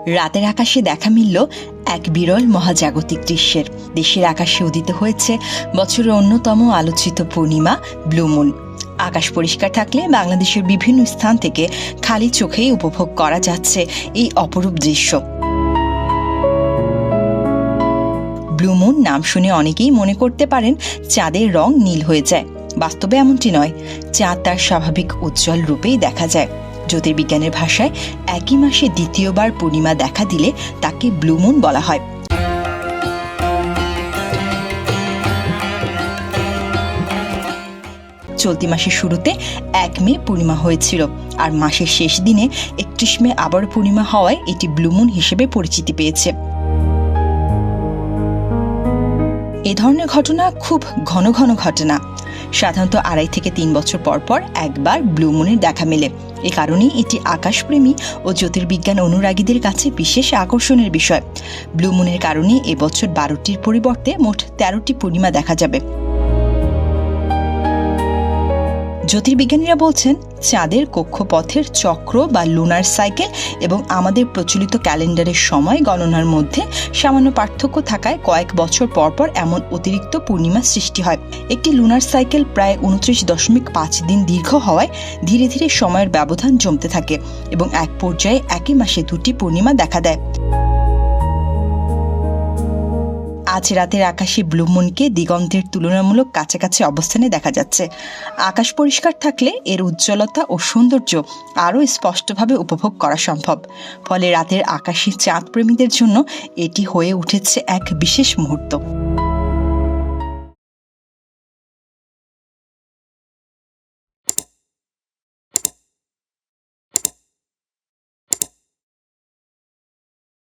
রাতের আকাশে দেখা মিলল এক বিরল মহাজাগতিক দৃশ্যের। দেশের আকাশে উদিত হয়েছে বছরের অন্যতম আলোচিত পূর্ণিমা ব্লু মুন। আকাশ পরিষ্কার থাকলে বাংলাদেশের বিভিন্ন স্থান থেকে খালি চোখেই উপভোগ করা যাচ্ছে এই অপরূপ দৃশ্য। ব্লু মুন নাম শুনে অনেকেই মনে করতে পারেন চাঁদের রং নীল হয়ে যায়। বাস্তবে এমনটি নয়, চাঁদ তার স্বাভাবিক উজ্জ্বল রূপেই দেখা যায়। জ্যোতির্বিজ্ঞানের ভাষায় একই মাসে দ্বিতীয়বার পূর্ণিমা দেখা দিলে তাকে ব্লু মুন বলা হয়। চলতি মাসের শুরুতে 1 মে পূর্ণিমা হয়েছিল, আর মাসের শেষ দিনে 31 মে আবার পূর্ণিমা হওয়ায় এটি ব্লু মুন হিসেবে পরিচিতি পেয়েছে। এ ধরনের ঘটনা খুব ঘন ঘন ঘটে না। সাধারণত 2.5 থেকে 3 বছর পর পর একবার ব্লু মুনের দেখা মেলে। এ কারণেই এটি আকাশপ্রেমী ও জ্যোতির্বিজ্ঞান অনুরাগীদের কাছে বিশেষ আকর্ষণের বিষয়। ব্লু মুনের কারণে এবছর 12টির পরিবর্তে মোট 13টি পূর্ণিমা দেখা যাবে। জ্যোতির্বিজ্ঞানীরা বলছেন, চাঁদের কক্ষপথের চক্র বা লুনার সাইকেল এবং আমাদের প্রচলিত ক্যালেন্ডারের সময় গণনার মধ্যে সামান্য পার্থক্য থাকায় কয়েক বছর পর পর এমন অতিরিক্ত পূর্ণিমা সৃষ্টি হয়। একটি লুনার সাইকেল প্রায় 29.5 দিন দীর্ঘ হওয়ায় ধীরে ধীরে সময়ের ব্যবধান জমতে থাকে এবং এক পর্যায়ে একই মাসে 2টি পূর্ণিমা দেখা দেয়। আজ রাতের আকাশে ব্লু মুনকে দিগন্তের তুলনামূলক কাছাকাছি অবস্থানে দেখা যাচ্ছে। আকাশ পরিষ্কার থাকলে এর উজ্জ্বলতা ও সৌন্দর্য আরও স্পষ্টভাবে উপভোগ করা সম্ভব। ফলে রাতের আকাশে চাঁদ প্রেমীদের জন্য এটি হয়ে উঠেছে এক বিশেষ মুহূর্ত।